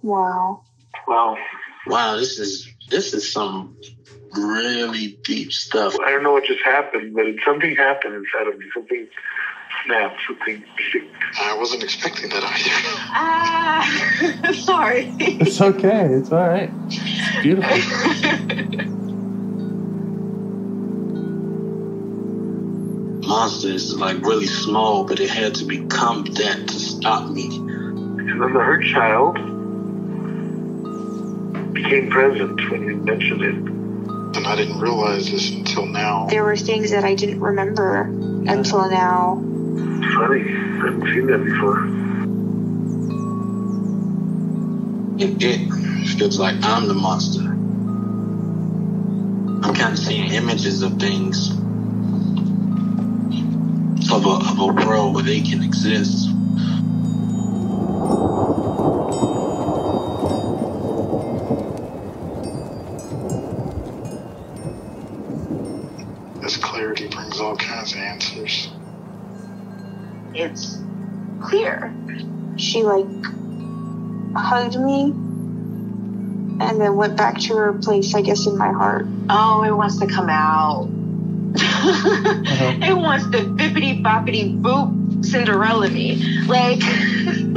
Wow. Wow, this is some really deep stuff. I don't know what just happened, but something happened inside of me. Something snapped, something clicked. I wasn't expecting that either. Sorry. It's okay. It's all right. It's beautiful. Monster is like really small, but it had to become that to stop me. And then the hurt child became present when you mentioned it. And I didn't realize this until now. There were things that I didn't remember until now. Funny, I haven't seen that before. It feels like I'm the monster. I'm kind of seeing images of things, of a world where they can exist. This clarity brings all kinds of answers. It's clear. She hugged me and then went back to her place, I guess, in my heart. Oh, it wants to come out. It wants to bippity boppity boop Cinderella me.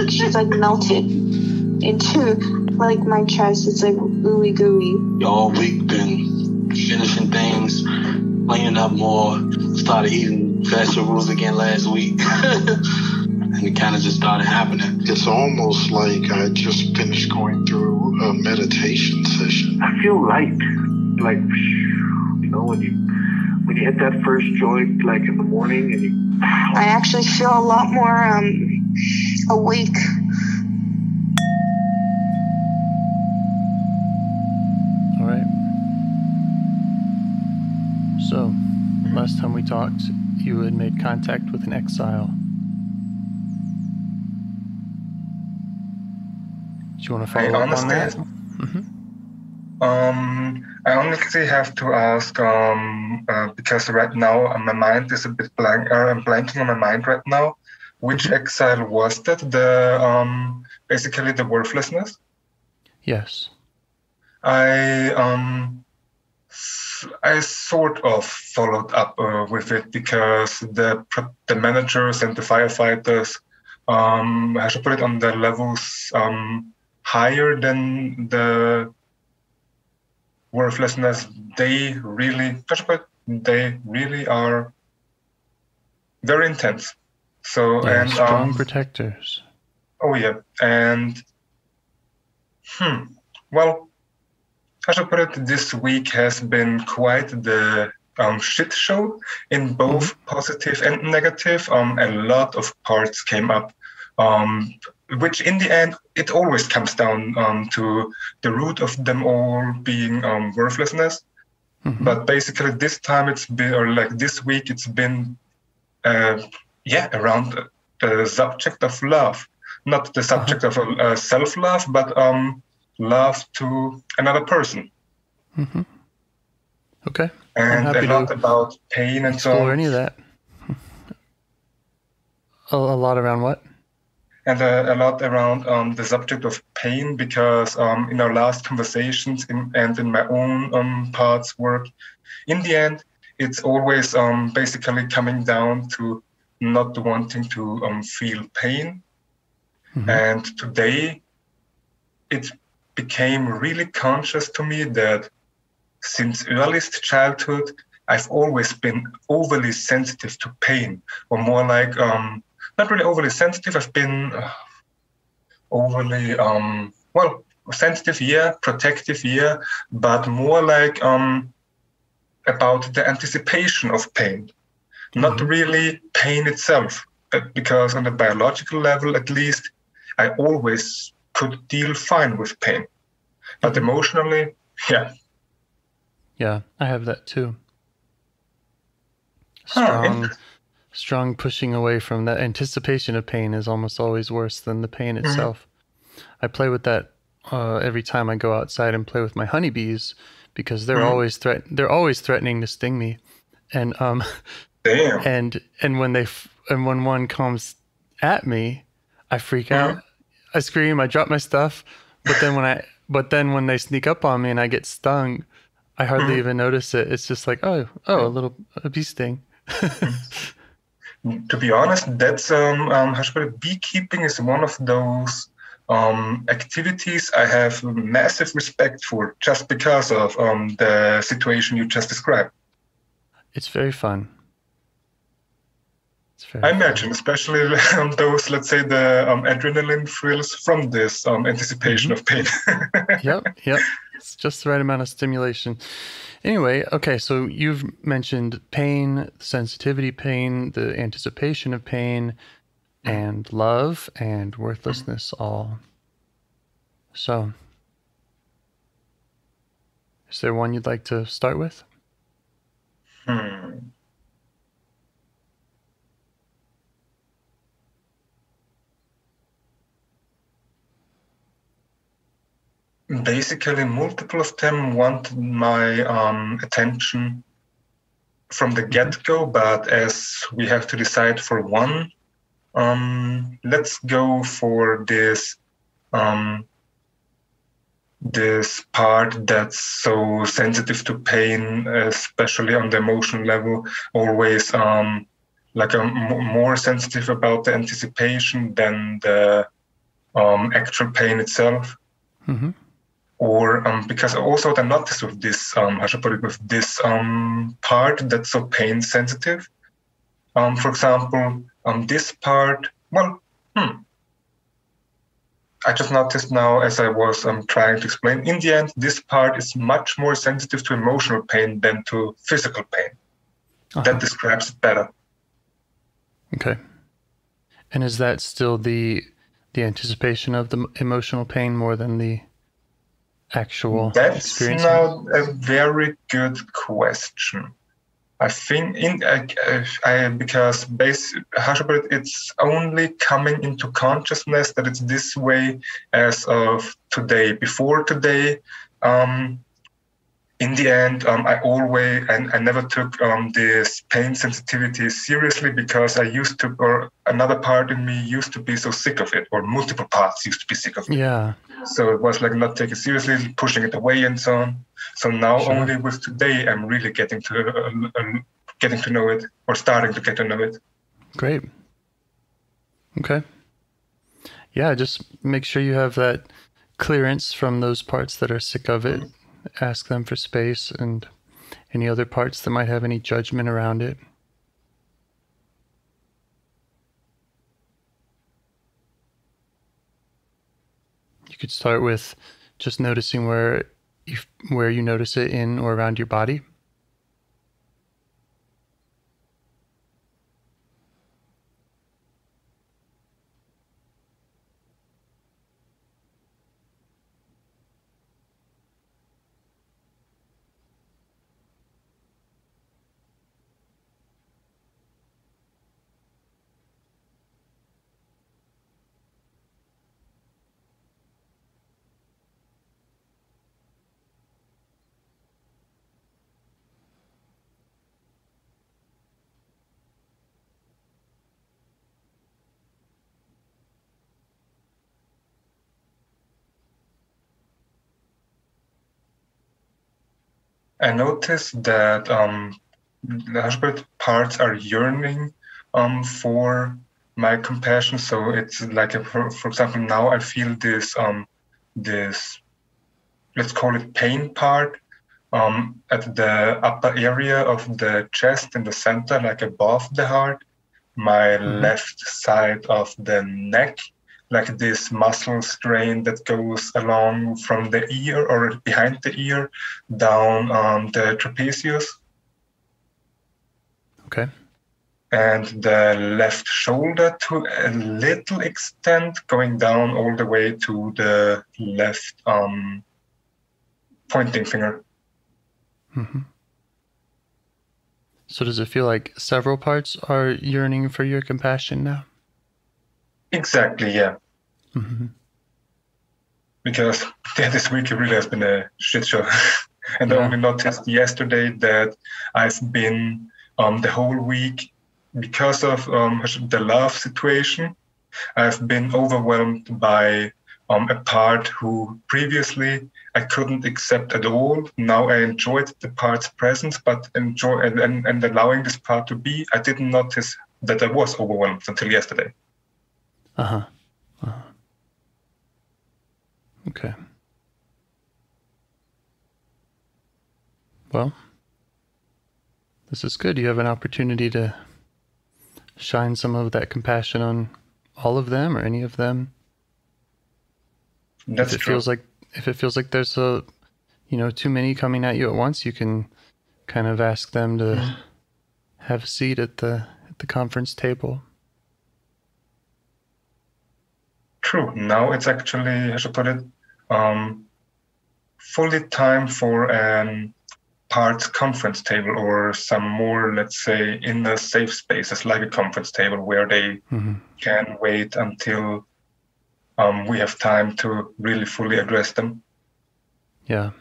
She's melted into my chest. It's ooey gooey. All week been finishing things, cleaning up more, started eating vegetables again last week. And it kind of just started happening. It's almost like I just finished going through a meditation session. I feel light. When you hit that first joint, in the morning, and I actually feel a lot more awake. All right. So, last time we talked, you had made contact with an exile. Do you want to follow up on that? I honestly have to ask, because right now my mind is a bit blank. I'm blanking on my mind right now. Which exile was that? Basically the worthlessness. Yes. I sort of followed up with it because the managers and the firefighters, I should put it on the levels higher than the worthlessness. They really are very intense. So yeah, and strong protectors. Oh yeah, and well, I should put it, this week has been quite the shit show in both positive and negative. A lot of parts came up, which in the end, it always comes down to the root of them all being worthlessness. But basically this time it's been, or this week, it's been, around the subject of love. Not the subject of self-love, but love to another person. Okay. And a lot about pain and so on. Explore any of that. A lot around what? And a lot around the subject of pain, because in our last conversations and in my own parts work, in the end, it's always basically coming down to not wanting to feel pain. And today, it became really conscious to me that since earliest childhood, I've always been overly sensitive to pain, or more like, not really overly sensitive, I've been overly, sensitive, protective, but more like about the anticipation of pain, not really pain itself, because on a biological level, at least, I always could deal fine with pain. But emotionally, Yeah, I have that too. Strong pushing away from that. Anticipation of pain is almost always worse than the pain itself. I play with that every time I go outside and play with my honeybees, because they're always threatening to sting me, and damn. And when one comes at me, I freak out, I scream, I drop my stuff, But then when they sneak up on me and I get stung, I hardly even notice it. It's just like, a bee sting. To be honest, that's beekeeping is one of those activities I have massive respect for, just because of the situation you just described. It's very fun. I imagine, especially those, let's say, the adrenaline thrills from this anticipation of pain. Yep. It's just the right amount of stimulation. Anyway, okay, so you've mentioned pain, sensitivity pain, the anticipation of pain, and love and worthlessness all. So, is there one you'd like to start with? Basically, multiple of them want my attention from the get-go, but as we have to decide for one, let's go for this this part that's so sensitive to pain, especially on the emotional level, always more sensitive about the anticipation than the actual pain itself. Or because also I noticed with this, how should I put it, with this part that's so pain sensitive. For example, this part, I just noticed now as I was trying to explain, in the end, this part is much more sensitive to emotional pain than to physical pain. That describes it better. Okay. And is that still the anticipation of the emotional pain more than the actual experience? That's now a very good question. I think because it's only coming into consciousness that it's this way as of today. Before today, in the end, I never took this pain sensitivity seriously, because or another part in me used to be so sick of it, or multiple parts used to be sick of it. Yeah. So it was like not taking it seriously, pushing it away and so on. So now only with today, I'm really getting to know it, or starting to get to know it. Great. Okay. Yeah, just make sure you have that clearance from those parts that are sick of it. Ask them for space, and any other parts that might have any judgment around it. You could start with just noticing where you notice it in or around your body. I noticed that the husband parts are yearning for my compassion. So it's like, for example, now I feel this let's call it pain part at the upper area of the chest in the center, like above the heart, my left side of the neck, like this muscle strain that goes along from the ear or behind the ear down the trapezius. Okay. And the left shoulder to a little extent, going down all the way to the left pointing finger. So does it feel like several parts are yearning for your compassion now? Exactly, yeah. Because this week really has been a shit show. And I only noticed yesterday that I've been the whole week, because of the love situation, I've been overwhelmed by a part who previously I couldn't accept at all. Now I enjoyed the part's presence, but enjoy and allowing this part to be, I didn't notice that I was overwhelmed until yesterday. Okay. Well, this is good. You have an opportunity to shine some of that compassion on all of them or any of them. That's if it feels like there's too many coming at you at once, you can kind of ask them to have a seat at the conference table. True. Now it's actually, how should I put it, fully time for part conference table or some more, let's say, inner safe spaces like a conference table where they can wait until we have time to really fully address them. Yeah.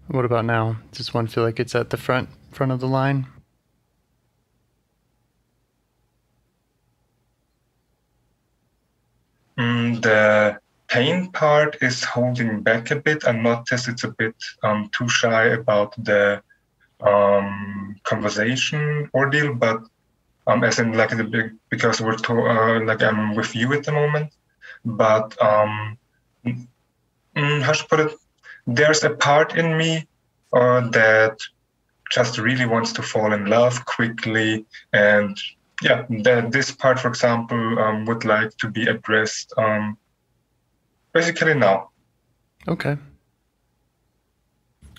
What about now? Does one feel like it's at the front of the line? The pain part is holding back a bit. I notice it's a bit too shy about the conversation ordeal, but as in like because like I'm with you at the moment. But how should I put it? There's a part in me that just really wants to fall in love quickly, and this part, for example, would like to be addressed basically now. Okay.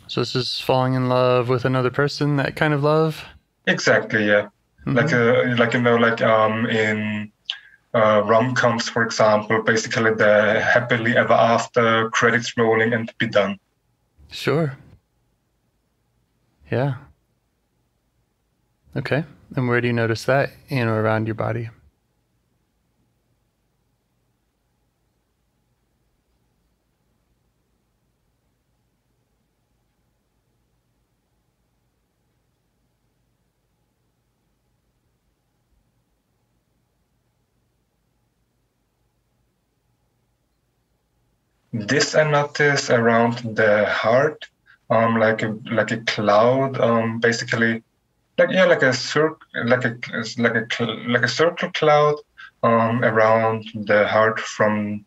So this is falling in love with another person, that kind of love? Exactly, yeah. In rom-coms, for example, basically the happily ever after, credits rolling and be done. Sure. Yeah. Okay. And where do you notice that in or around your body? This I notice around the heart, like a cloud, basically, like a circle cloud, around the heart from,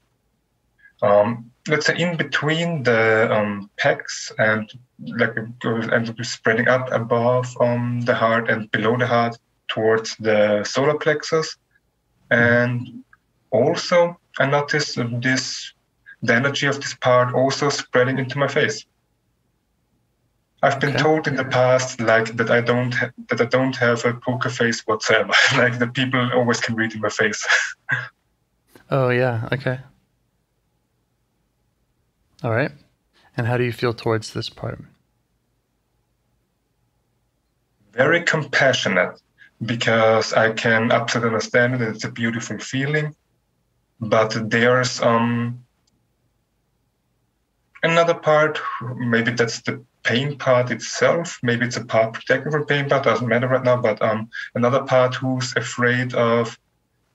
let's say, in between the pecs and spreading up above the heart and below the heart towards the solar plexus, and also I notice the energy of this part also spreading into my face. I've been told in the past, like, that I don't have a poker face whatsoever. Like, the people always can read in my face. Oh yeah, okay. All right. And how do you feel towards this part? Very compassionate, because I can absolutely understand it. It's a beautiful feeling, but there's another part. Maybe that's the pain part itself. Maybe it's a part protected from pain part. Doesn't matter right now. But another part who's afraid of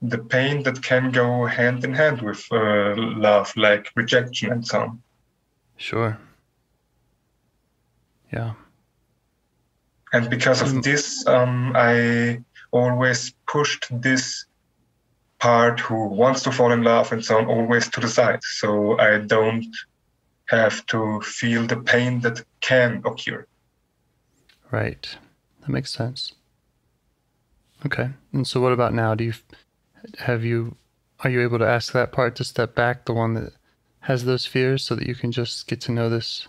the pain that can go hand in hand with love, like rejection and so on. Sure. Yeah. And because of this, I always pushed this part who wants to fall in love and so on always to the side. So I don't have to feel the pain that can occur. Right. That makes sense. Okay. And so what about now? Are you able to ask that part to step back, the one that has those fears, so that you can just get to know the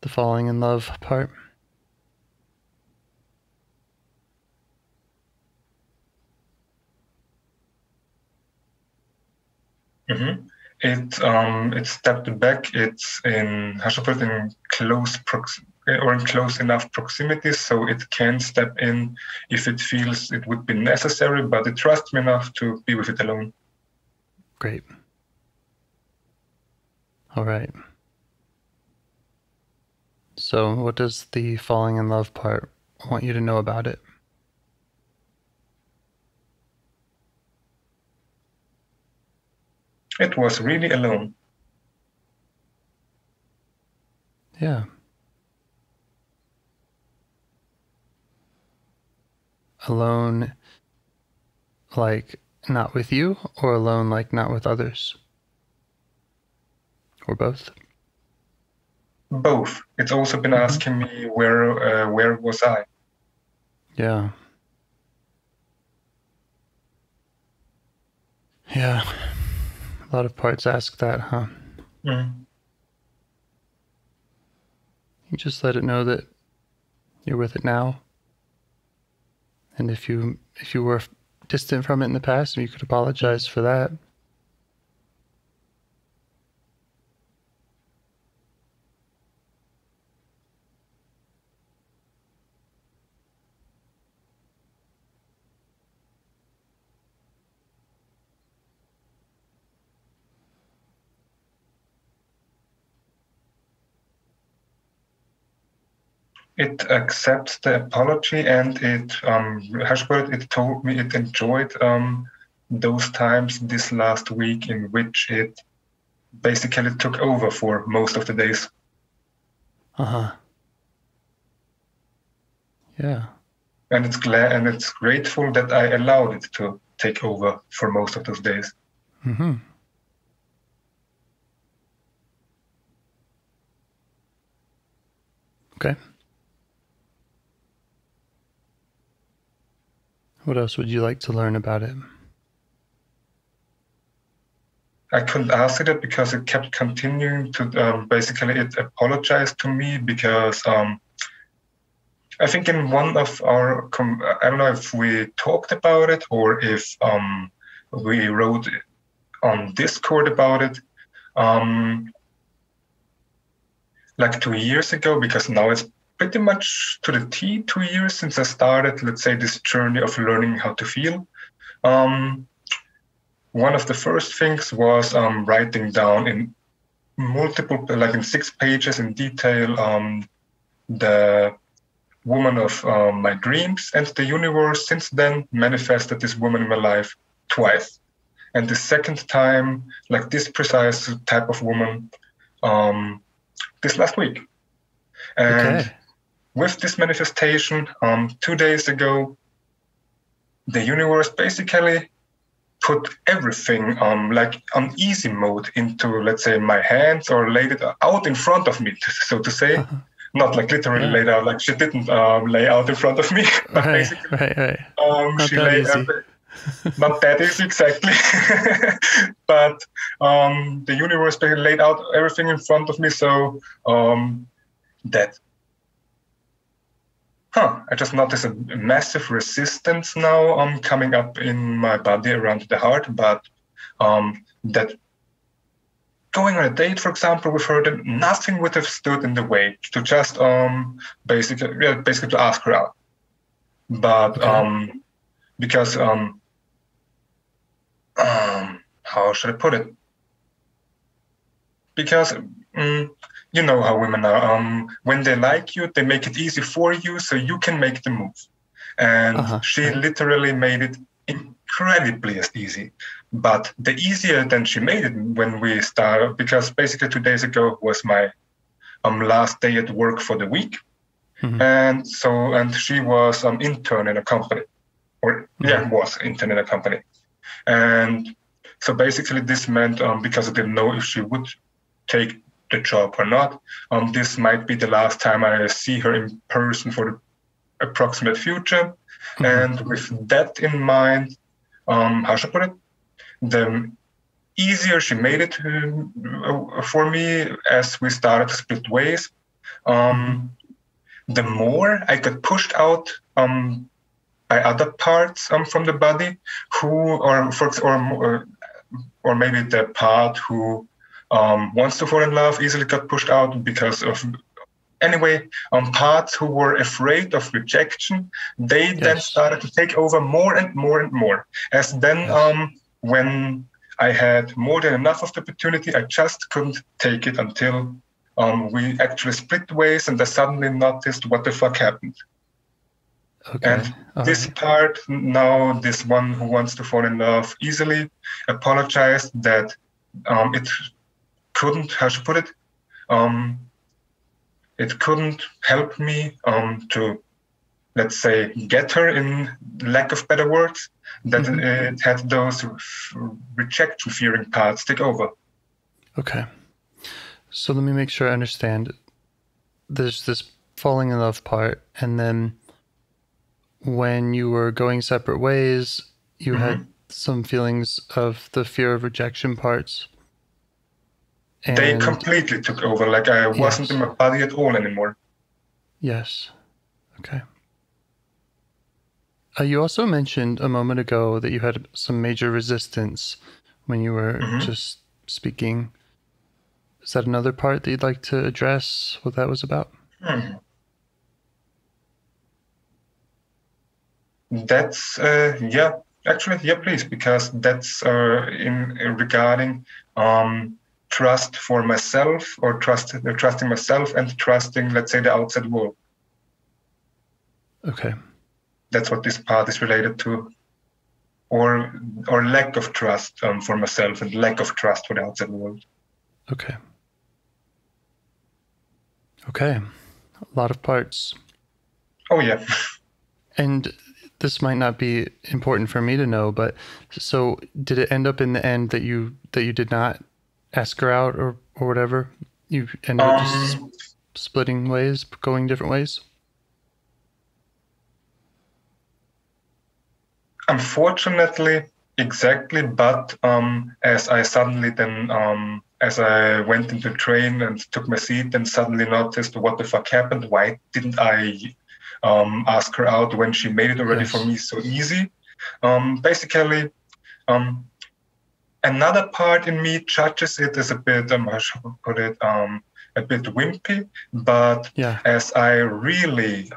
falling in love part? Mm-hmm. It's stepped back. It's in, how should I put it, in close or in close enough proximity so it can step in if it feels it would be necessary, but it trusts me enough to be with it alone. Great. All right. So what does the falling in love part want you to know about it? It was really alone. Yeah. Alone, like not with you, or alone, like not with others? Or both? Both. It's also been asking me where was I? Yeah. Yeah. A lot of parts ask that, huh? Mm. You just let it know that you're with it now. And if you were distant from it in the past, you could apologize for that. It accepts the apology, and it it told me it enjoyed those times this last week in which it basically took over for most of the days. Uh-huh. Yeah. And it's glad and it's grateful that I allowed it to take over for most of those days. Mm-hmm. Okay. What else would you like to learn about it? I couldn't answer it because it kept continuing to basically it apologized to me because I think in one of our I don't know if we talked about it or if we wrote on Discord about it like 2 years ago, because now it's pretty much to the T 2 years since I started, let's say, this journey of learning how to feel. One of the first things was writing down in multiple, like in 6 pages in detail, the woman of my dreams, and the universe since then manifested this woman in my life twice. And the second time, like this precise type of woman, this last week. And with this manifestation, 2 days ago, the universe basically put everything like on easy mode into, let's say, my hands, or laid it out in front of me, so to say. Uh-huh. Not like literally laid out, like she didn't lay out in front of me, but basically she laid not that easy, exactly. But the universe basically laid out everything in front of me, so that I just noticed a massive resistance now coming up in my body around the heart, but that going on a date, for example, with her, that nothing would have stood in the way to just basically to ask her out. But because how should I put it? Because you know how women are. When they like you, they make it easy for you, so you can make the move. And she literally made it incredibly easy. But the easier than she made it when we started, because basically 2 days ago was my last day at work for the week. And she was intern in a company, was intern in a company. And so basically this meant, because I didn't know if she would take the job or not, this might be the last time I see her in person for the approximate future. And with that in mind, how should I put it? The easier she made it for me as we started to split ways, the more I got pushed out by other parts from the body, or maybe the part who wants to fall in love easily got pushed out because of anyway, parts who were afraid of rejection, they then started to take over more and more and more. As then, when I had more than enough of the opportunity, I just couldn't take it until we actually split ways, and I suddenly noticed what the fuck happened. Okay. And this part now, this one who wants to fall in love easily, apologized that it couldn't, how should I put it? It couldn't help me to, let's say, get her, in lack of better words, that it had those rejection fearing parts take over. Okay. So let me make sure I understand. There's this falling in love part, and then when you were going separate ways, you had some feelings of the fear of rejection parts. And they completely took over, like I wasn't in my body at all anymore. Yes. Okay. You also mentioned a moment ago that you had some major resistance when you were just speaking. Is that another part that you'd like to address, what that was about? That's, please, because that's in regarding trust for myself, or trusting myself and trusting, let's say, the outside world. Okay. That's what this part is related to, or lack of trust for myself and lack of trust for the outside world. Okay. Okay. A lot of parts. Oh, yeah. And this might not be important for me to know, but so did it end up in the end that you did not ask her out or whatever? You ended up just splitting ways, going different ways? Unfortunately, exactly. But as I suddenly then, as I went into the train and took my seat, then suddenly noticed what the fuck happened. Why didn't I ask her out when she made it already for me so easy? Basically, another part in me judges it as a bit, how should I put it, a bit wimpy. But as I really,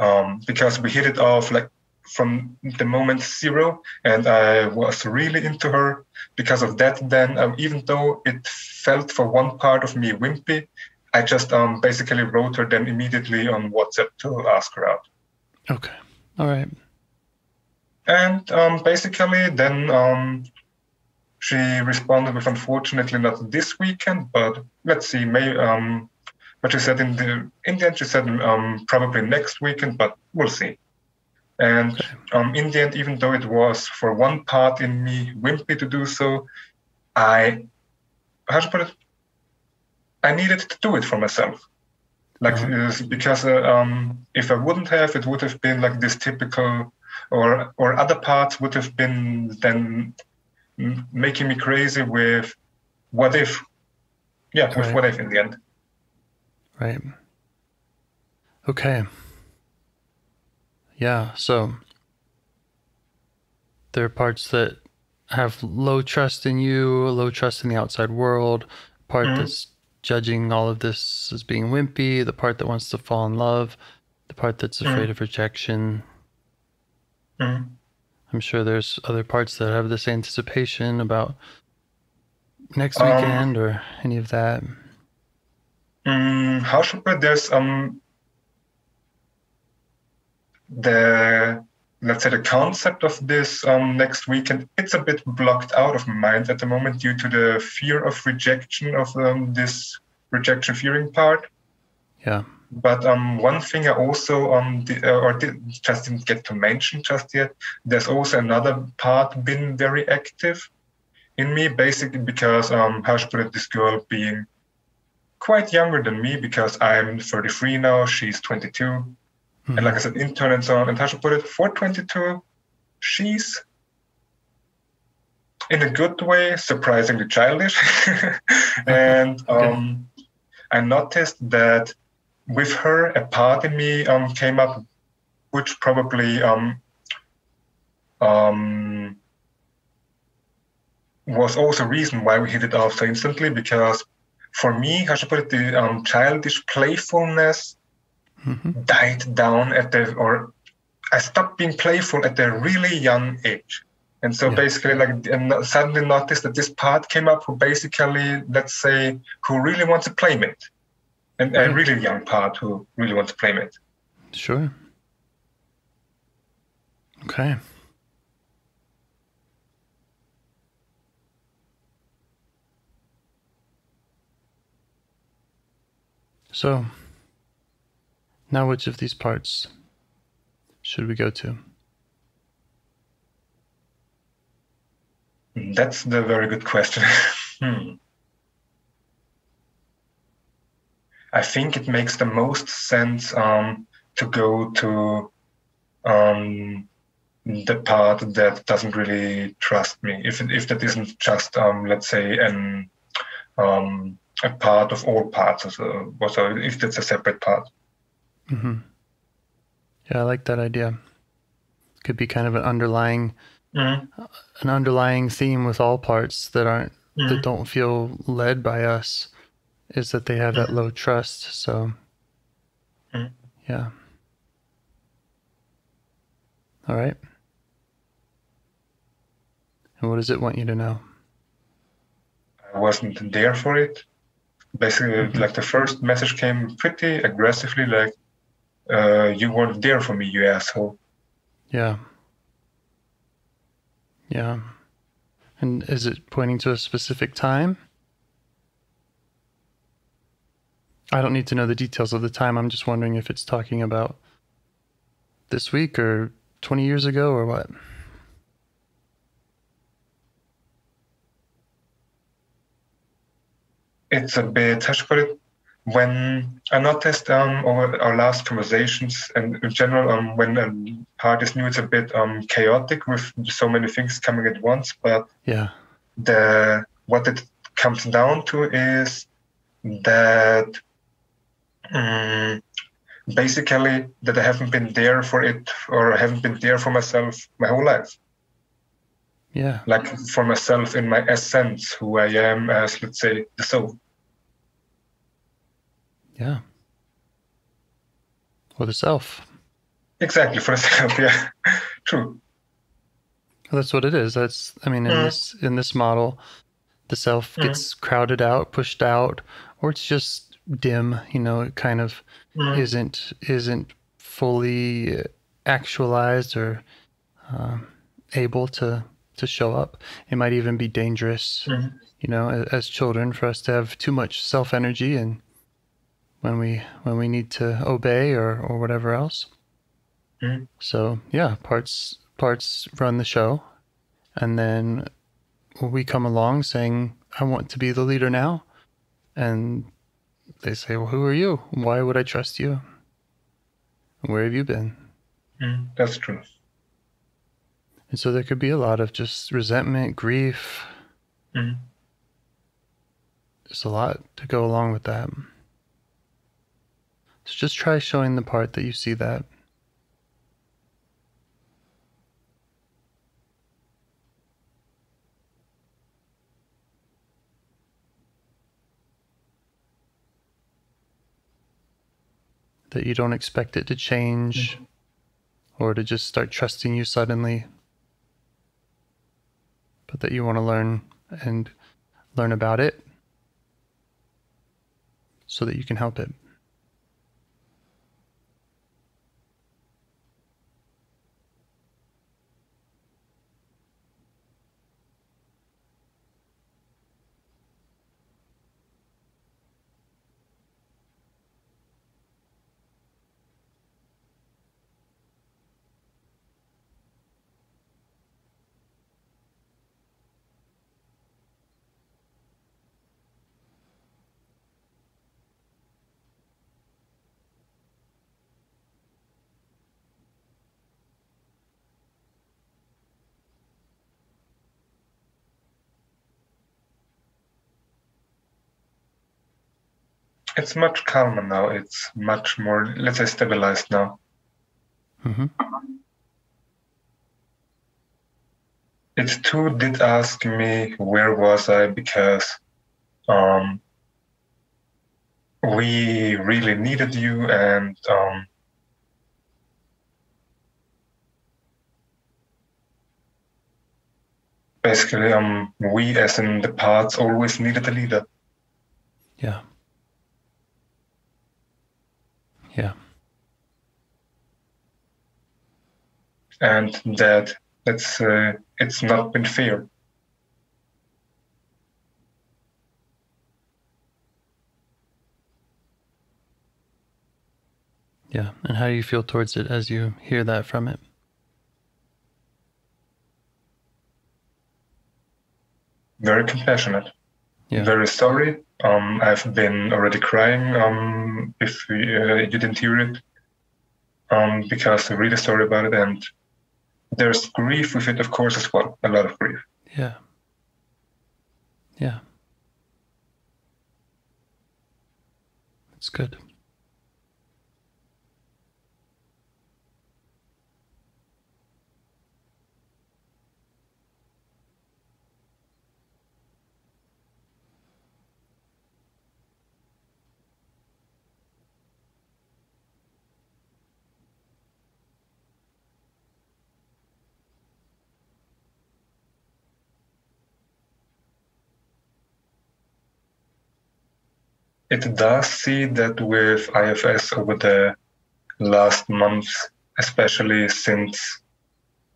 because we hit it off like from the moment zero, and I was really into her. Because of that, then even though it felt for one part of me wimpy, I just basically wrote her then immediately on WhatsApp to ask her out. Okay. All right. And basically then she responded with, unfortunately not this weekend, but let's see, maybe, but she said in the end, she said probably next weekend, but we'll see. And in the end, even though it was for one part in me wimpy to do so, how to put it, I needed to do it for myself. Like, because if I wouldn't have, it would have been like this typical, or other parts would have been then making me crazy with what if. Yeah, with what if in the end. Right. Okay. Yeah, so there are parts that have low trust in you, low trust in the outside world, part that's judging all of this as being wimpy, the part that wants to fall in love, the part that's afraid of rejection. I'm sure there's other parts that have this anticipation about next weekend or any of that. How should I put this? Let's say the concept of this next weekend, it's a bit blocked out of my mind at the moment due to the fear of rejection of this rejection fearing part. Yeah. But one thing I also just didn't get to mention just yet, there's also another part been very active in me, basically because how should I put it, this girl being quite younger than me, because I'm 33 now, she's 22. And like I said, intern and so on. And how should I put it? For 22, she's, in a good way, surprisingly childish. And I noticed that with her, a part in me came up, which probably was also a reason why we hit it off so instantly. Because for me, how should I put it, the childish playfulness died down or I stopped being playful at a really young age. And so basically, and suddenly noticed that this part came up who basically, let's say, who really wants a playmate. And a really young part who really wants a playmate. Sure. Okay. So, now which of these parts should we go to? That's the very good question. I think it makes the most sense to go to the part that doesn't really trust me. If that isn't just, let's say, a part of all parts, so if that's a separate part. Yeah, I like that idea. Could be kind of an underlying theme with all parts that aren't that don't feel led by us, is that they have that low trust. So yeah. All right. And what does it want you to know? I wasn't there for it. Basically, like the first message came pretty aggressively, like, you weren't there for me, you asshole. Yeah. Yeah. And is it pointing to a specific time? I don't need to know the details of the time. I'm just wondering if it's talking about this week or 20 years ago or what? It's a bit, how should I put it? When I noticed over our last conversations and in general, when a part is new, it's a bit chaotic with so many things coming at once. But what it comes down to is that basically that I haven't been there for it, or I haven't been there for myself my whole life. Yeah. Like for myself in my essence, who I am as, let's say, the soul. Yeah. For the self. Exactly, for the self, yeah. True. Well, that's what it is. That's, I mean, in this model, the self gets crowded out, pushed out, or it's just dim, you know, it kind of isn't fully actualized or able to show up. It might even be dangerous, you know, as children, for us to have too much self energy and when we need to obey or whatever else. So yeah, parts run the show, and then we come along saying, I want to be the leader now, and they say, well, who are you? Why would I trust you? Where have you been? That's true. And so there could be a lot of just resentment, grief. There's a lot to go along with that. So just try showing the part that you see that. That you don't expect it to change or to just start trusting you suddenly, but that you want to learn about it so that you can help it. It's much calmer now. It's much more, let's say, stabilized now. It too did ask me where was I, because, or we really needed you, and basically, we as in the parts always needed a leader. Yeah. Yeah. And it's not been fair. Yeah. And how do you feel towards it as you hear that from it? Very compassionate. Yeah. Very sorry. I've been already crying if you didn't hear it, because I'm really sorry about it. And there's grief with it, of course, as well. A lot of grief. Yeah. Yeah. That's good. It does see that with IFS over the last months, especially since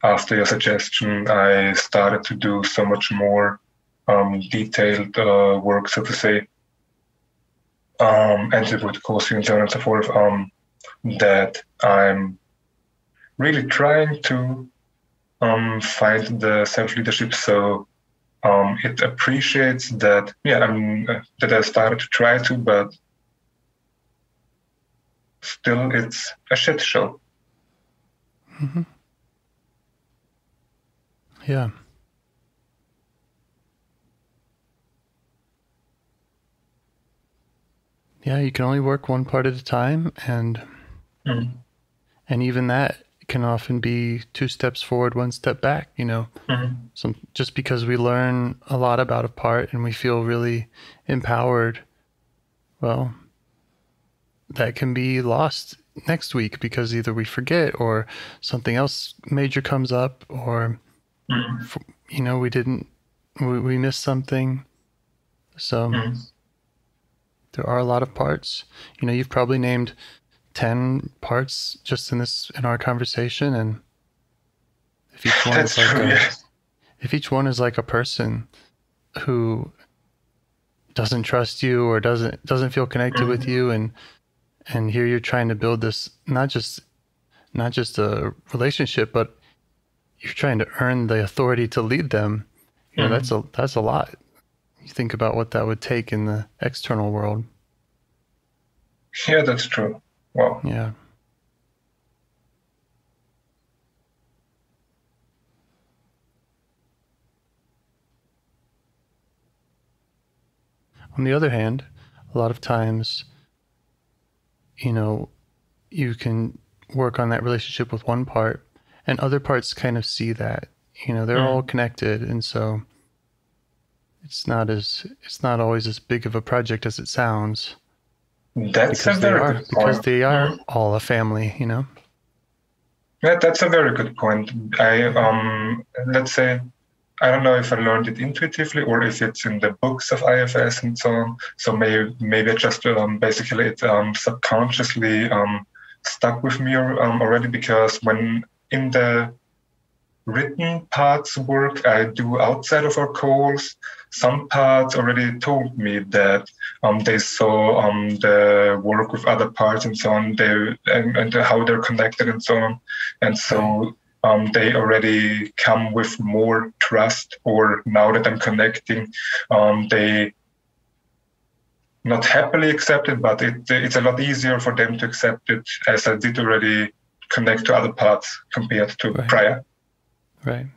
after your suggestion, I started to do so much more detailed work, so to say, and it would cause you and so on and so forth, that I'm really trying to find the self-leadership. So it appreciates that, that I started to try to, but still it's a shit show. Mm-hmm. Yeah. Yeah, you can only work one part at a time, and even that can often be 2 steps forward, 1 step back, you know. Just because we learn a lot about a part and we feel really empowered, well, that can be lost next week because either we forget or something else major comes up, or you know, we missed something. So there are a lot of parts. You know, you've probably named 10 parts just in our conversation, and if each one is like if each one is like a person who doesn't trust you or doesn't feel connected with you, and here you're trying to build this not just a relationship, but you're trying to earn the authority to lead them. You know, that's a lot. You think about what that would take in the external world. Yeah, that's true. Wow. Yeah. On the other hand, a lot of times, you know, you can work on that relationship with one part, and other parts kind of see that. You know, they're all connected, and so it's not always as big of a project as it sounds. That's a very good point. Because they are all a family, you know. Yeah, that's a very good point. Let's say, I don't know if I learned it intuitively or if it's in the books of IFS and so on. So maybe I just basically it subconsciously stuck with me already, because when in the written parts work I do outside of our calls, some parts already told me that they saw the work with other parts and so on, and how they're connected and so on. And so they already come with more trust, or now that I'm connecting, they not happily accept it, but it's a lot easier for them to accept it, as I did already connect to other parts compared to prior. Right.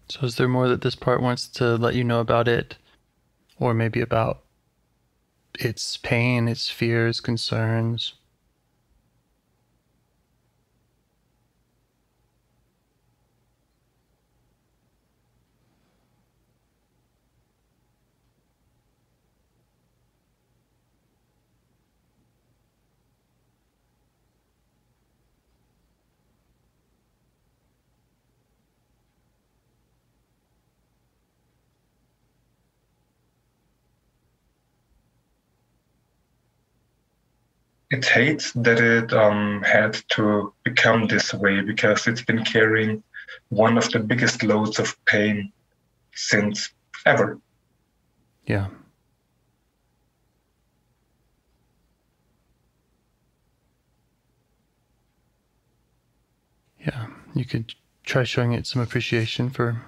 So is there more that this part wants to let you know about it, or maybe about its pain, its fears, concerns? It hates that it had to become this way because it's been carrying one of the biggest loads of pain since ever. Yeah. Yeah, you could try showing it some appreciation for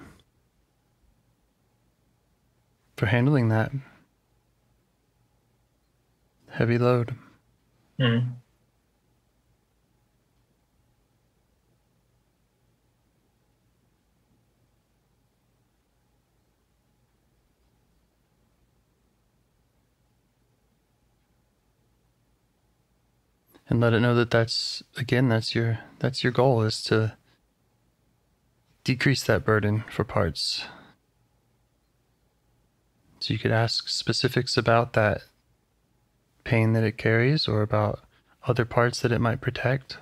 handling that heavy load. Mm. And let it know that that's your goal, is to decrease that burden for parts. So you could ask specifics about that pain that it carries, or about other parts that it might protect.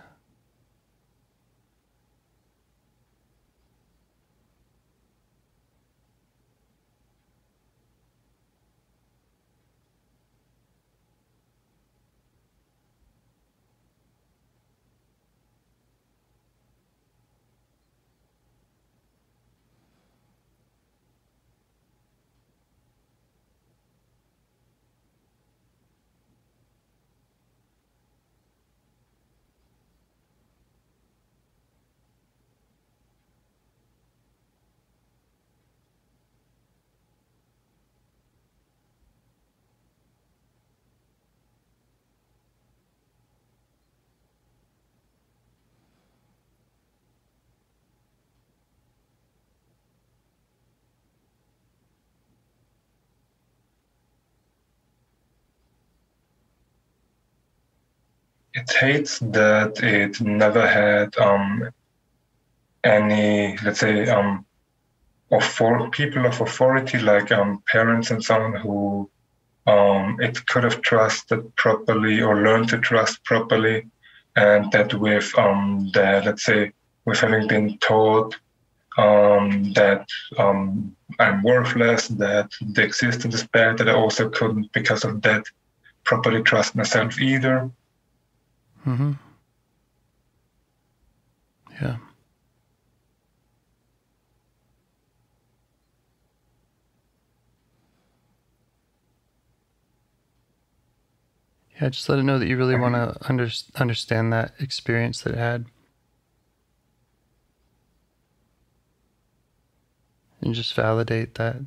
It hates that it never had any, let's say, people of authority, like parents and so on, who it could have trusted properly or learned to trust properly, and that with let's say, with having been taught that I'm worthless, that the existence is bad, that I also couldn't, because of that, properly trust myself either. Mm-hmm. Yeah. Yeah, just let it know that you really want to understand that experience that it had. And just validate that.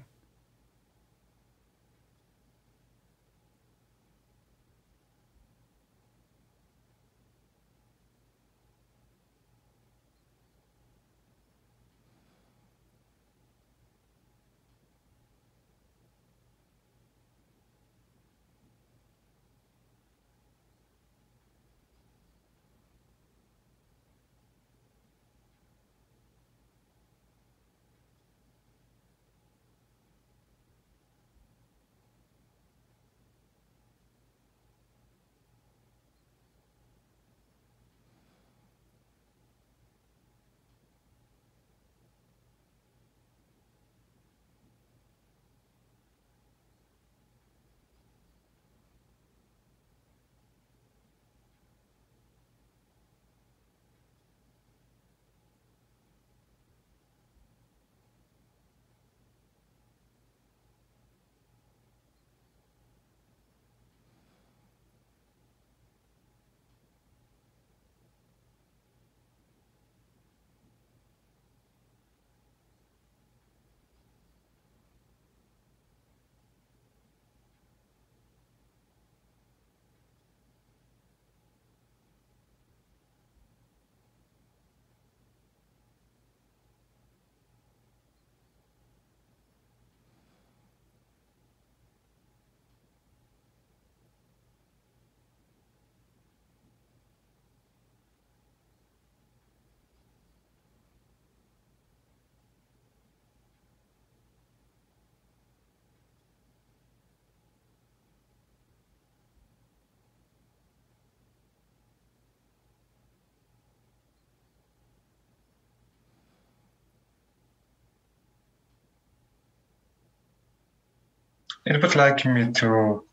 It would like me to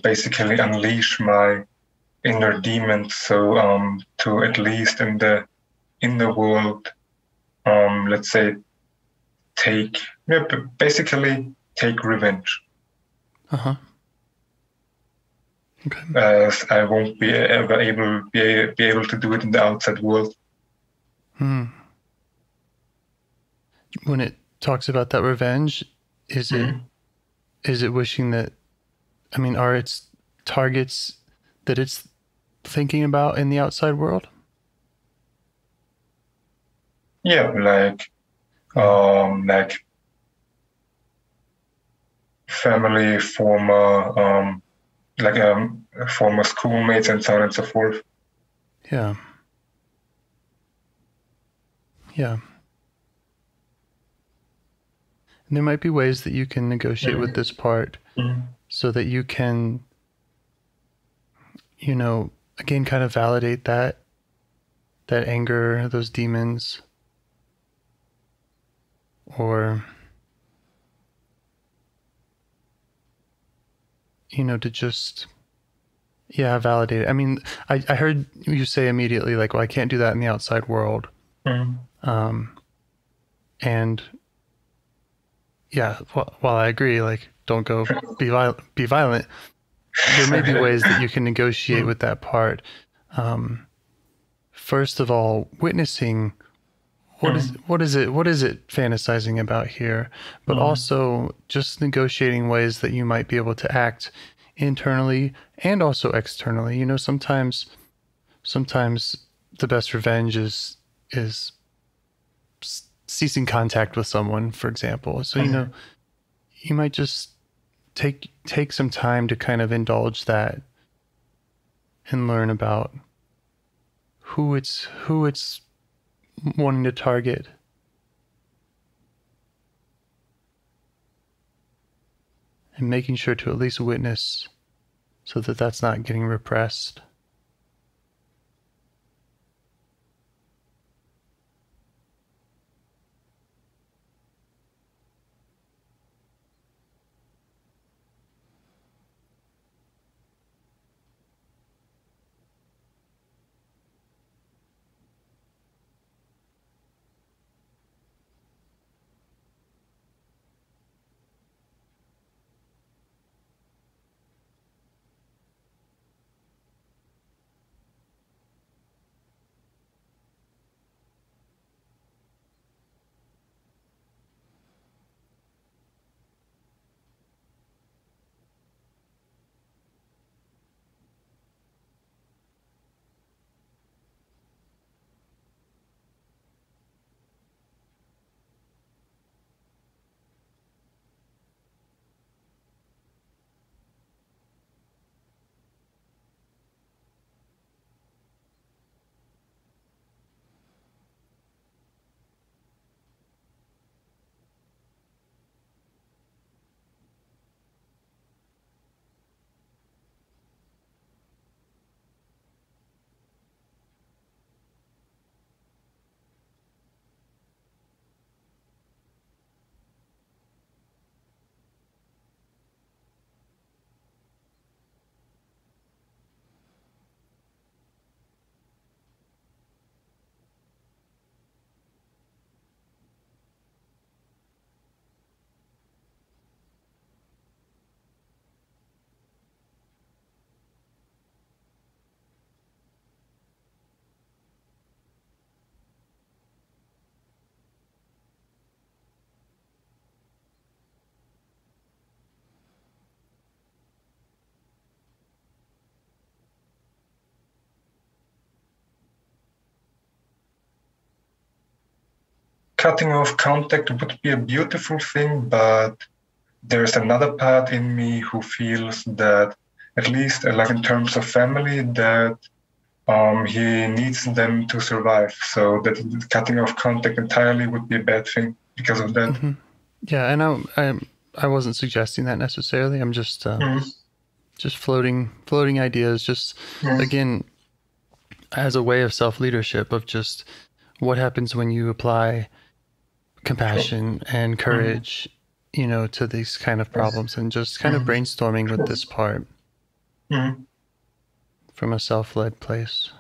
basically unleash my inner demons. So to at least in the world, let's say, basically take revenge. Uh-huh. Okay. As I won't be ever able to do it in the outside world. When it talks about that revenge, is it wishing that, I mean, are its targets that it's thinking about in the outside world? Yeah, like family, former former schoolmates, and so on and so forth. Yeah. Yeah. And there might be ways that you can negotiate with this part so that you can, you know, again, kind of validate that anger, those demons, or, you know, to just, validate it. I mean, I heard you say immediately, like, well, I can't do that in the outside world. And yeah, while I agree, like, don't go be violent, there may be ways that you can negotiate with that part. First of all, witnessing what is it fantasizing about here, but also just negotiating ways that you might be able to act internally and also externally. You know, sometimes the best revenge is ceasing contact with someone, for example. So, you know, you might just take some time to kind of indulge that and learn about who it's wanting to target. And making sure to at least witness so that that's not getting repressed. Cutting off contact would be a beautiful thing, but there's another part in me who feels that, at least like in terms of family, that he needs them to survive. So that cutting off contact entirely would be a bad thing because of that. Yeah, and I wasn't suggesting that necessarily. I'm just floating ideas, just again, as a way of self-leadership, of just what happens when you apply compassion and courage, you know, to these kind of problems, and just kind of brainstorming with this part. from a self-led place.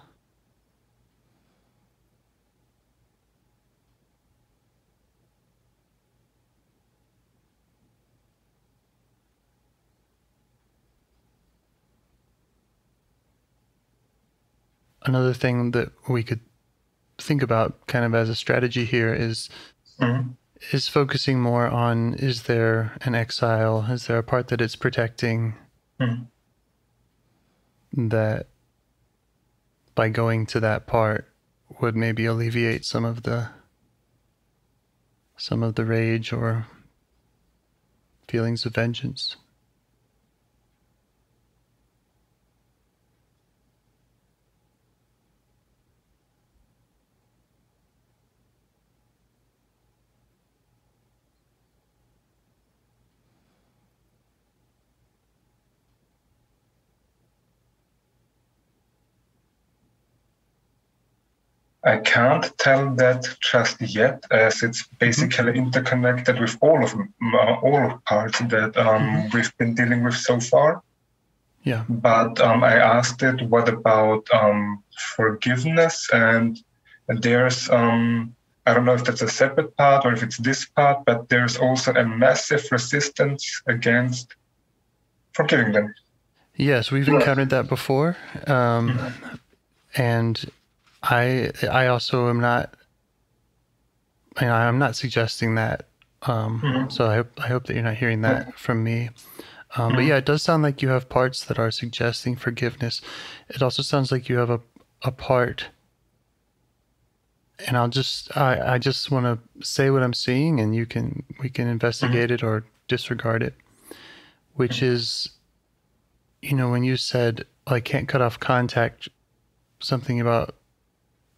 Another thing that we could think about kind of as a strategy here is focusing more on, is there an exile? Is there a part that it's protecting that by going to that part would maybe alleviate some of the rage or feelings of vengeance? I can't tell that just yet, as it's basically interconnected with all of parts that we've been dealing with so far. Yeah. But I asked it, what about forgiveness? And there's, I don't know if that's a separate part or if it's this part, but there's also a massive resistance against forgiving them. Yes, we've encountered that before. And I also am not, I'm not suggesting that. So I hope that you're not hearing that from me. But yeah, it does sound like you have parts that are suggesting forgiveness. It also sounds like you have a part, and I just want to say what I'm seeing, and we can investigate it or disregard it, which is, when you said, like, can't cut off contact, something about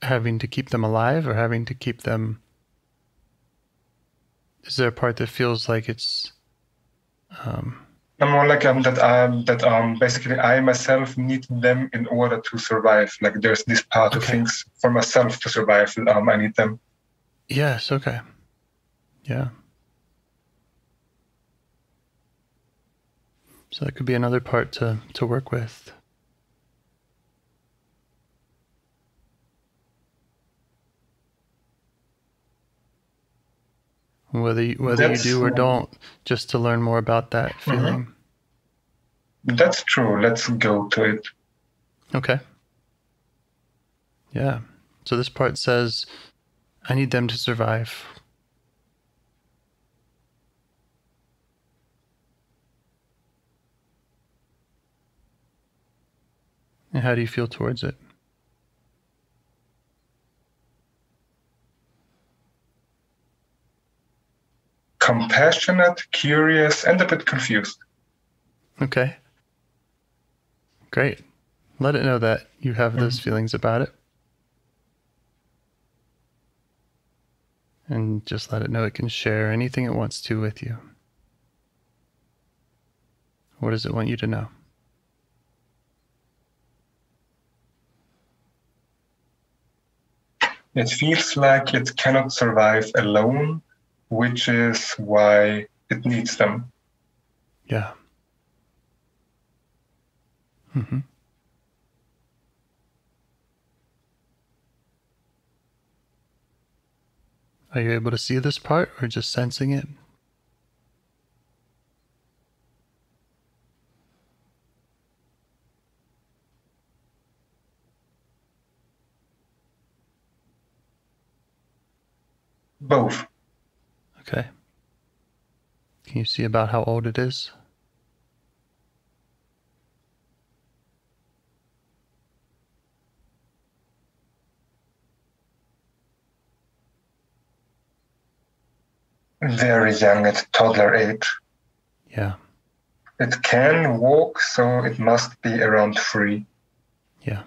having to keep them alive or having to keep them, is there a part that feels like it's more like that basically I myself need them in order to survive. Like there's this part of things for myself to survive. I need them. Yes. Okay. Yeah. So that could be another part to work with. Whether you do or don't, just to learn more about that feeling. That's true. Let's go to it. Okay. Yeah. So this part says, I need them to survive. And how do you feel towards it? Compassionate, curious, and a bit confused. Okay. Great. Let it know that you have those feelings about it. And just let it know it can share anything it wants to with you. What does it want you to know? It feels like it cannot survive alone, which is why it needs them. Yeah. Are you able to see this part or just sensing it? Both. Okay. Can you see about how old it is? Very young, at toddler age. Yeah. It can walk, so it must be around 3. Yeah.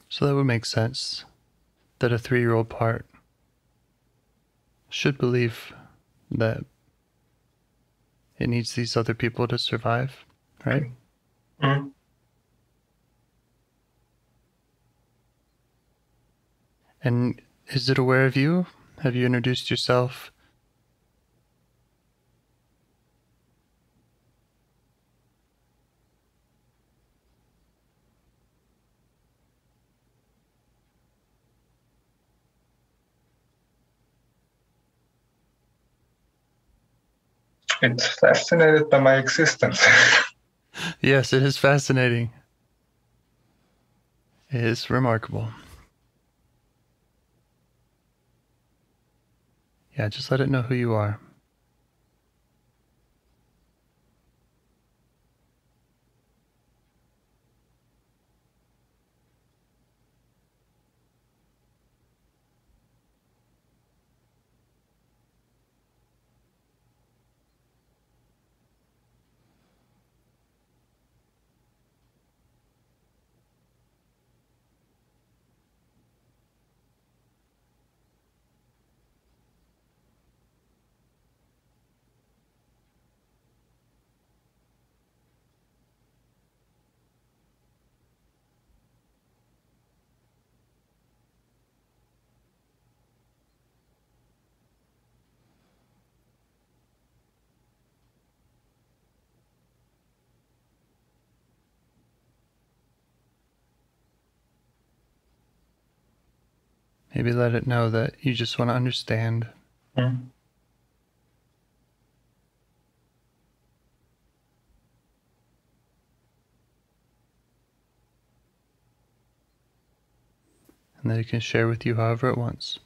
So that would make sense that a 3-year-old part should believe that it needs these other people to survive, right? And is it aware of you? Have you introduced yourself? It's fascinated by my existence. Yes, it is fascinating. It is remarkable. Yeah, just let it know who you are. Maybe let it know that you just want to understand. Mm. And that it can share with you however it wants.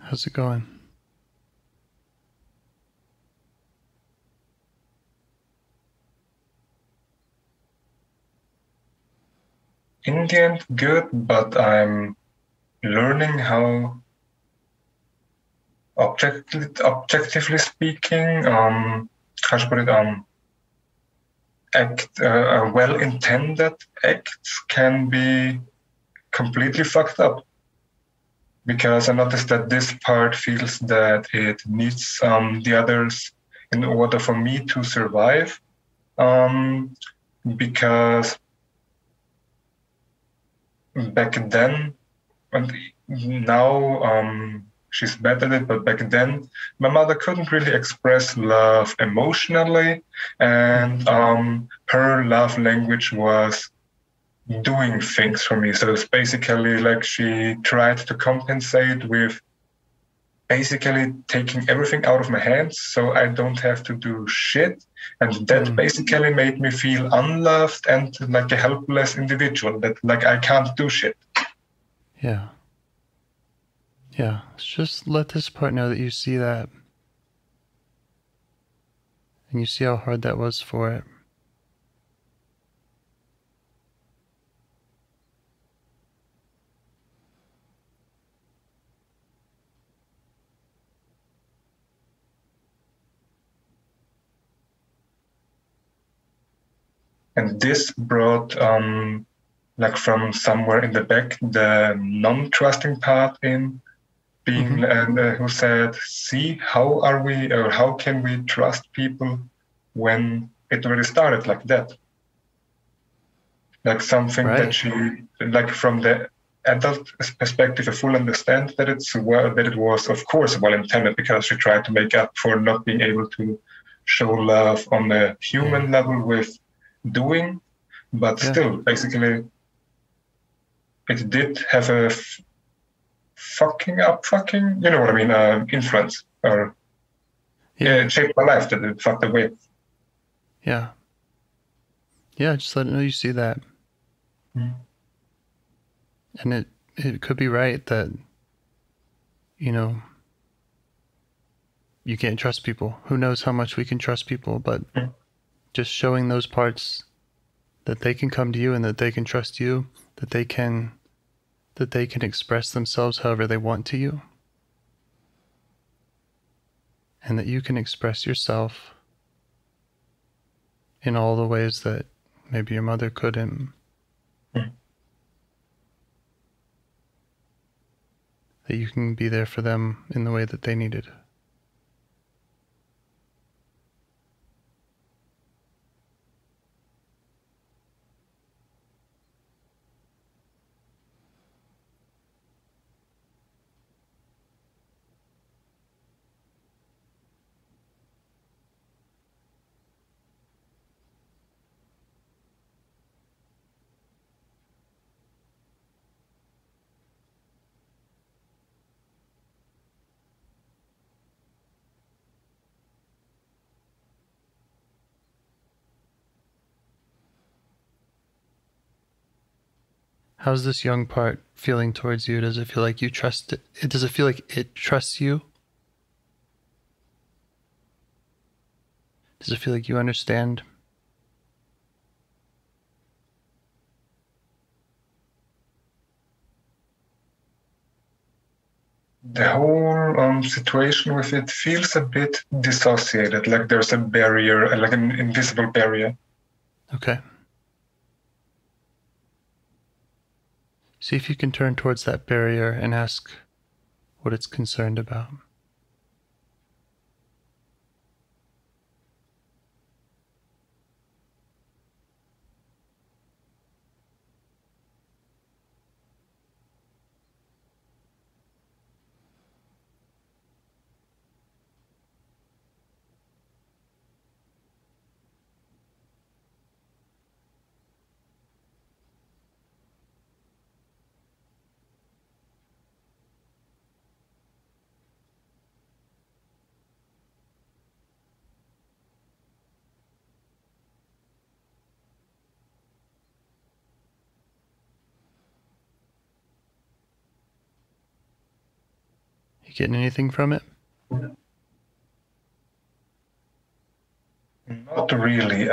How's it going? In the end, good, but I'm learning how, objectively speaking, how should I put it, well-intended acts can be completely fucked up. Because I noticed that this part feels that it needs the others in order for me to survive. Because back then, and now she's better at it, but back then my mother couldn't really express love emotionally, and her love language was doing things for me. So it's basically like she tried to compensate with basically taking everything out of my hands so I don't have to do shit. And that basically made me feel unloved and like a helpless individual, that like I can't do shit. Yeah. Yeah. Just let this part know that you see that. And you see how hard that was for it. And this brought, like from somewhere in the back, the non-trusting part in, being who said, see, how are we, or how can we trust people when it already started like that? Like something that she, like from the adult perspective, I fully understand that it was, of course, well intended, because she tried to make up for not being able to show love on a human level with doing, but still, basically, it did have a fucking, you know what I mean, influence, or it shaped my life, that it fucked away. Yeah. Yeah, just let it know you see that. And it could be right that, you know, you can't trust people. Who knows how much we can trust people, but just showing those parts that they can come to you and that they can trust you, that they can express themselves however they want to you, and that you can express yourself in all the ways that maybe your mother couldn't. That you can be there for them in the way that they needed. How's this young part feeling towards you? Does it feel like you trust it? Does it feel like it trusts you? Does it feel like you understand? The whole situation with it feels a bit dissociated, like there's a barrier, like an invisible barrier. Okay. See if you can turn towards that barrier and ask what it's concerned about. You getting anything from it? Not really.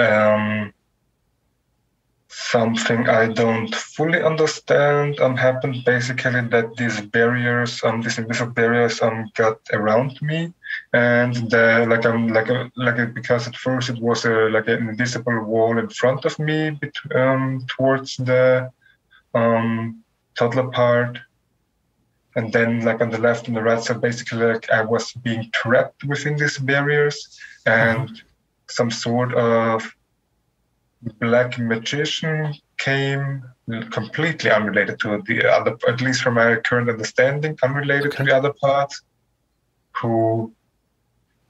Something I don't fully understand happened, basically, that these barriers, these invisible barriers, got around me, and because at first it was like an invisible wall in front of me, towards the toddler part, and then like on the left and the right. So basically, like I was being trapped within these barriers, and some sort of black magician came, completely unrelated to the other, at least from my current understanding, unrelated to the other parts, who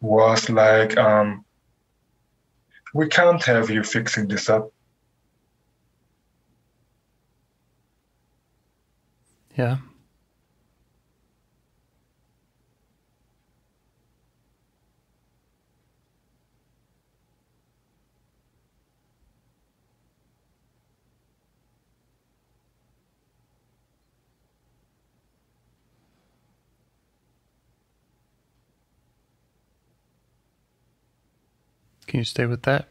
was like, we can't have you fixing this up. Yeah. Can you stay with that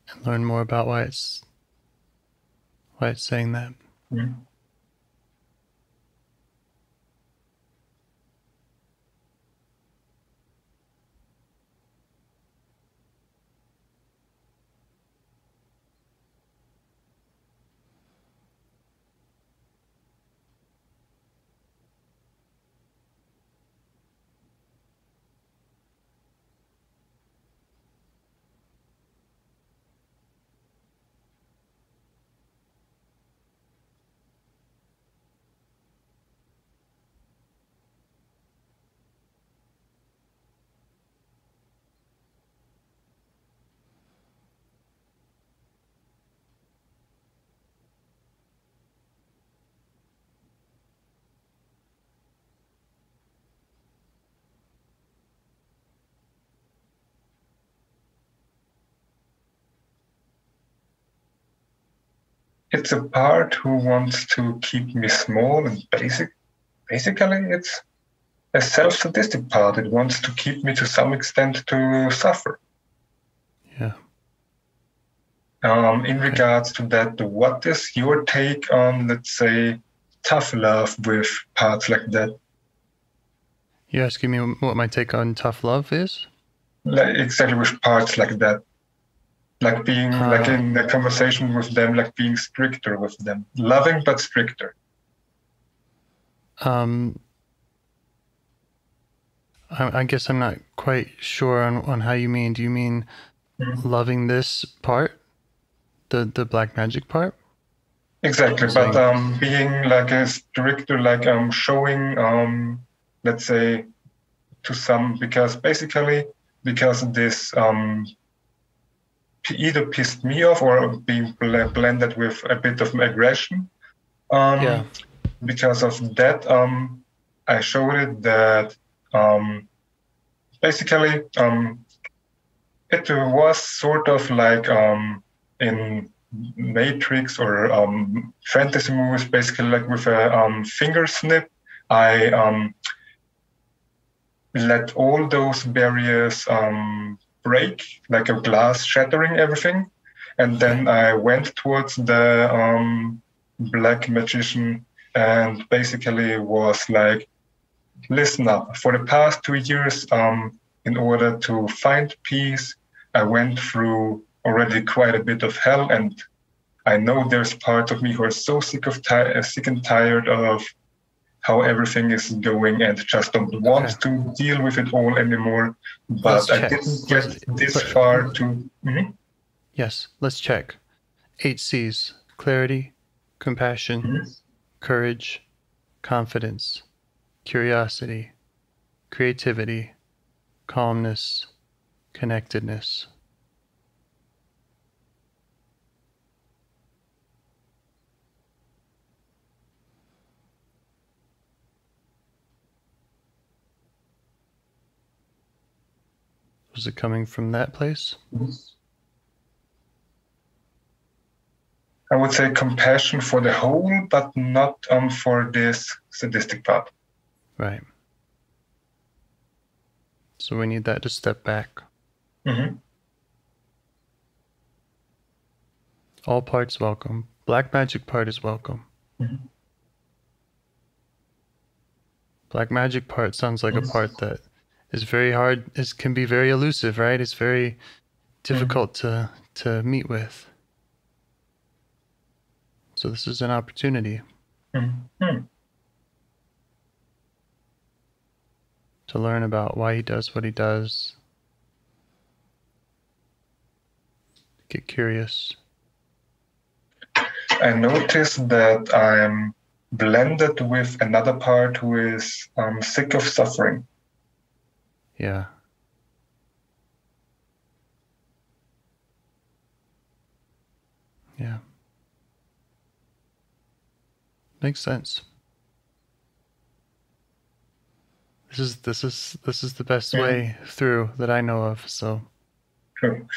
and learn more about why it's saying that? Mm-hmm. it's a part who wants to keep me small and basically it's a self-sadistic part. It wants to keep me to some extent to suffer. Yeah. In regards to that, what is your take on, let's say, tough love with parts like that? You're asking me what my take on tough love is? Like, exactly, with parts like that. Like being, like in the conversation with them, like being stricter with them. Loving, but stricter. I guess I'm not quite sure on how you mean. Do you mean loving this part? The black magic part? Exactly, but being like a stricter, like showing, let's say, to some, because basically, because this either pissed me off or being blended with a bit of aggression. Yeah. Because of that, I showed it that basically it was sort of like in Matrix or fantasy movies, basically like with a finger snip. I let all those barriers break, like a glass shattering everything. And then I went towards the black magician and basically was like, listen up. For the past 2 years, in order to find peace, I went through already quite a bit of hell. And I know there's parts of me who are so sick and tired of how everything is going and just don't want to deal with it all anymore. But I didn't get this far to... Yes, let's check. 8 C's: clarity, compassion, courage, confidence, curiosity, creativity, calmness, connectedness. Was it coming from that place? I would say compassion for the whole, but not for this sadistic part. Right. So we need that to step back. All parts welcome. Black magic part is welcome. Black magic part sounds like a part that is very hard, can be very elusive, right? It's very difficult to meet with. So this is an opportunity to learn about why he does what he does. Get curious. I noticed that I'm blended with another part who is sick of suffering. Yeah. Yeah. Makes sense. This is the best way through that I know of, so. True.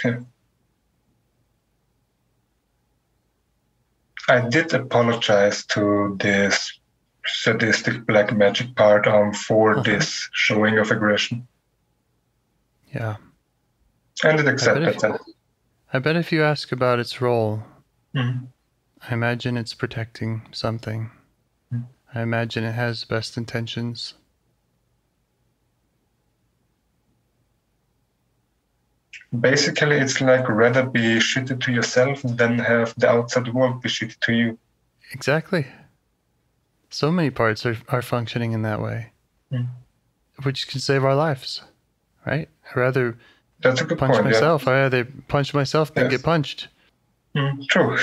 I did apologize to this sadistic black magic part for this showing of aggression. Yeah. And it accepted that. I bet if you ask about its role, I imagine it's protecting something. I imagine it has best intentions. Basically, it's like rather be shitty to yourself than have the outside world be shitty to you. Exactly. So many parts are functioning in that way, which can save our lives, right? I'd rather That's a good punch point, myself. I'd rather punch myself than get punched. True.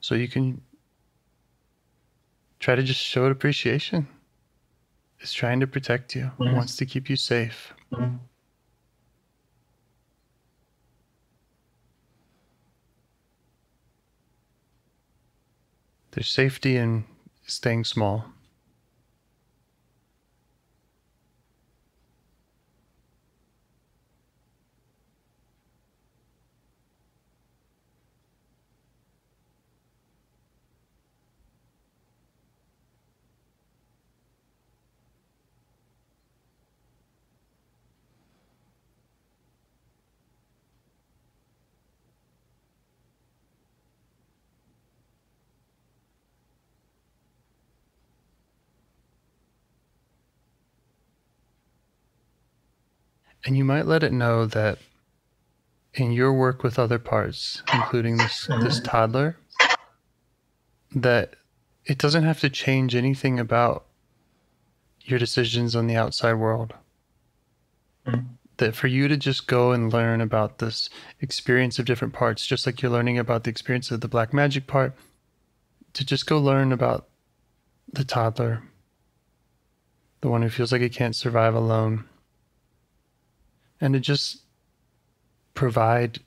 So you can try to just show it appreciation. It's trying to protect you. It wants to keep you safe. There's safety in staying small. And you might let it know that in your work with other parts, including this toddler, that it doesn't have to change anything about your decisions on the outside world. That for you to just go and learn about this experience of different parts, just like you're learning about the experience of the black magic part, to just go learn about the toddler, the one who feels like he can't survive alone, and to just provide,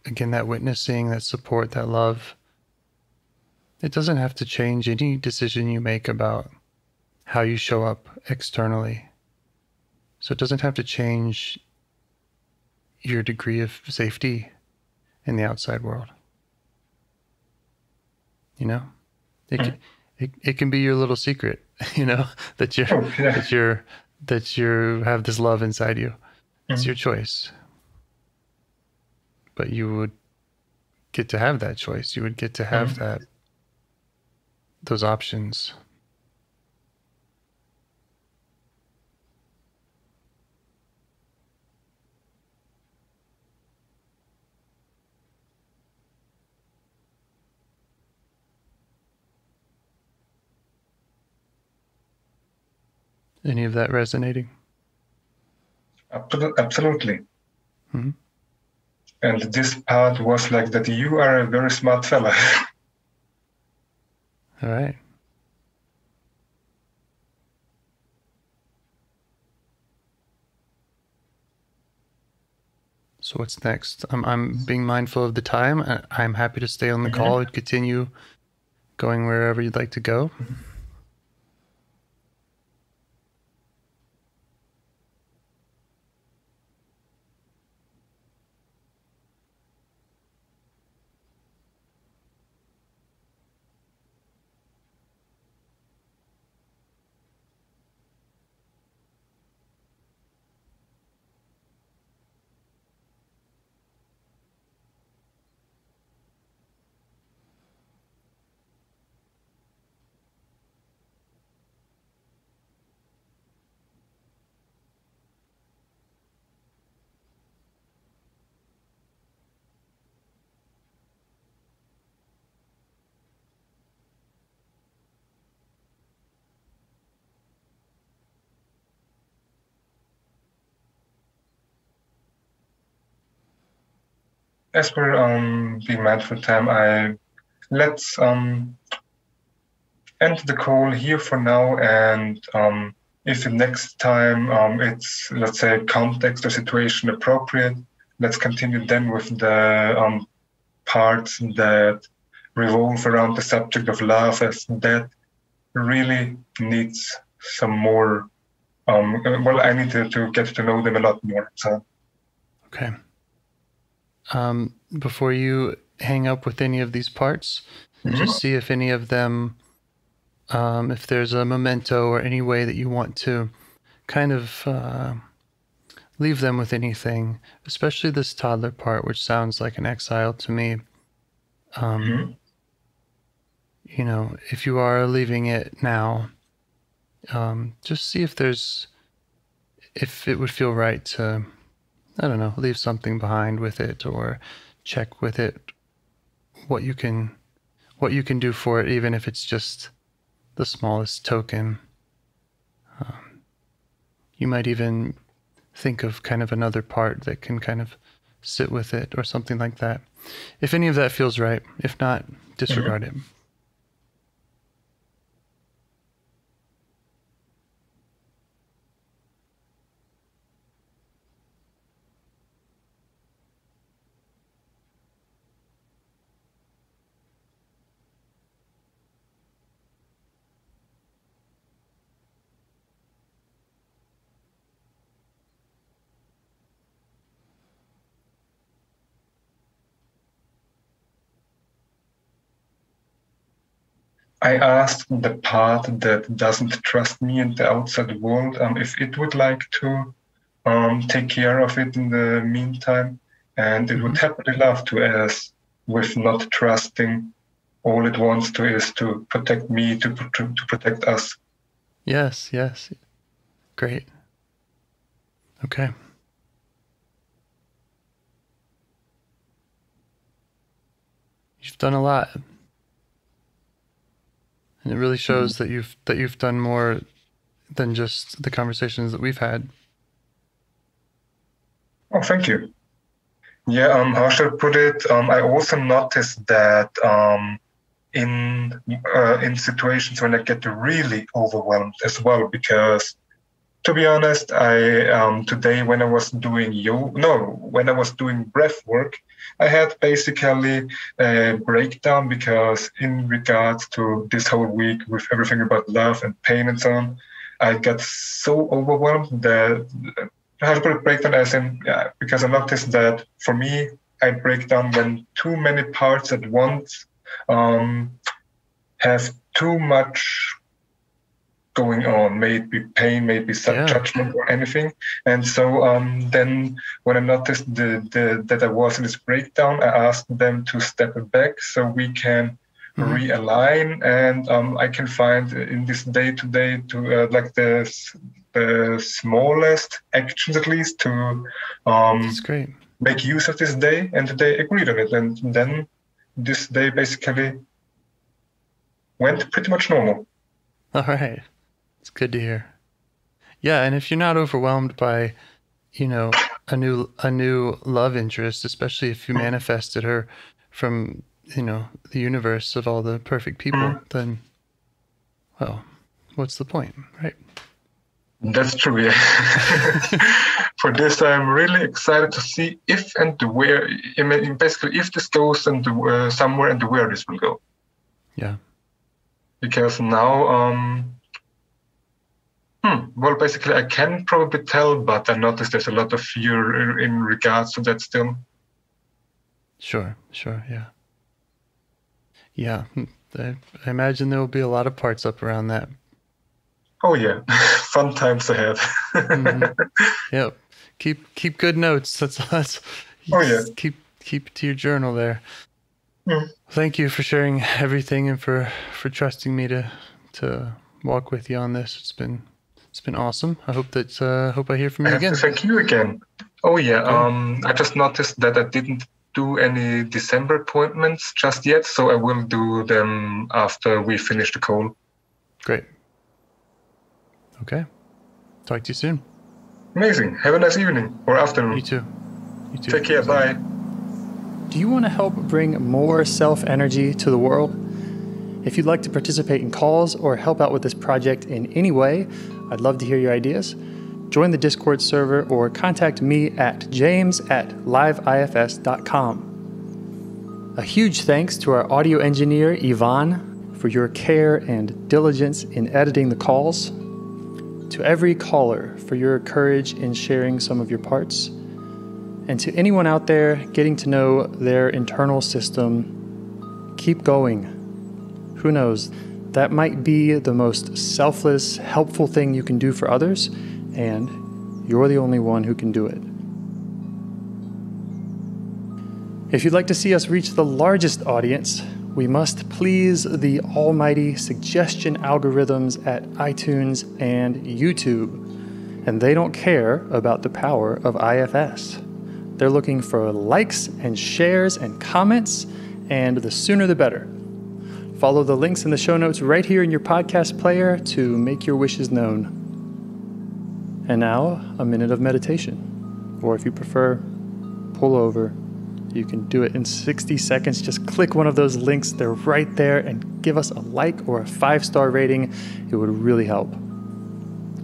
again, that witnessing, that support, that love. It doesn't have to change any decision you make about how you show up externally. So it doesn't have to change your degree of safety in the outside world. You know, it can be your little secret, you know, that you have this love inside you. It's your choice. But you would get to have that choice. You would get to have those options. Any of that resonating? Absolutely. Mm-hmm. And this part was like that you are a very smart fella. All right. So what's next? I'm being mindful of the time. I'm happy to stay on the call and continue going wherever you'd like to go. As we're being mindful time, let's end the call here for now. And if the next time it's, let's say, context or situation appropriate, let's continue then with the parts that revolve around the subject of love, as that really needs some more. Well, I need to get to know them a lot more. So. Okay. Before you hang up with any of these parts, just see if any of them, if there's a memento or any way that you want to kind of leave them with anything, especially this toddler part, which sounds like an exile to me. You know, if you are leaving it now, just see if it would feel right to, I don't know, leave something behind with it, or check with it what you can do for it, even if it's just the smallest token. You might even think of kind of another part that can kind of sit with it or something like that. If any of that feels right, if not, disregard it. I asked the part that doesn't trust me in the outside world if it would like to take care of it in the meantime, and it would happily love to, as with not trusting, all it wants to is to protect me, to protect us. Yes. Great. Okay. You've done a lot. And it really shows that you've done more than just the conversations that we've had. Oh, thank you. Yeah, how should I put it? I also noticed that in situations when I get really overwhelmed as well, because to be honest, I today when I was doing breath work, I had basically a breakdown because in regards to this whole week with everything about love and pain and so on, I got so overwhelmed that I had to breakdown as in, because I noticed that for me, I break down when too many parts at once have too much going on, may it be pain, may it be judgment or anything. And so then when I noticed that I was in this breakdown, I asked them to step back so we can realign, and I can find in this day-to-day like the smallest actions at least to That's great. Make use of this day, and they agreed on it. And then this day basically went pretty much normal. All right. It's good to hear. Yeah, and if you're not overwhelmed by, a new love interest, especially if you manifested her from, the universe of all the perfect people, then, well, what's the point, right? That's true, yeah. For this, I'm really excited to see if and where, basically, if this goes and somewhere and where this will go. Yeah. Because now, well, basically, I can probably tell, but I noticed there's a lot of fear in regards to that still. Sure, yeah. Yeah, I imagine there will be a lot of parts up around that. Oh yeah, fun times ahead. Yep. Keep good notes. That's. Oh yeah. Keep to your journal there. Thank you for sharing everything and for trusting me to walk with you on this. It's been awesome. I hope I hear from you again. Thank you again. Oh yeah. I just noticed that I didn't do any December appointments just yet, so I will do them after we finish the call. Great. Okay. Talk to you soon. Amazing. Have a nice evening or afternoon. You too. Take care. Bye. Do you want to help bring more self-energy to the world? If you'd like to participate in calls or help out with this project in any way, I'd love to hear your ideas. Join the Discord server or contact me at james@liveifs.com. A huge thanks to our audio engineer, Yvonne, for your care and diligence in editing the calls. To every caller for your courage in sharing some of your parts. And to anyone out there getting to know their internal system, keep going. Who knows, that might be the most selfless, helpful thing you can do for others, and you're the only one who can do it. If you'd like to see us reach the largest audience, we must please the almighty suggestion algorithms at iTunes and YouTube, and they don't care about the power of IFS. They're looking for likes and shares and comments, and the sooner the better. Follow the links in the show notes right here in your podcast player to make your wishes known. And now, a minute of meditation. Or if you prefer, pull over. You can do it in 60 seconds. Just click one of those links. They're right there, and give us a like or a 5-star rating. It would really help.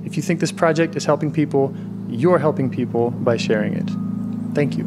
If you think this project is helping people, you're helping people by sharing it. Thank you.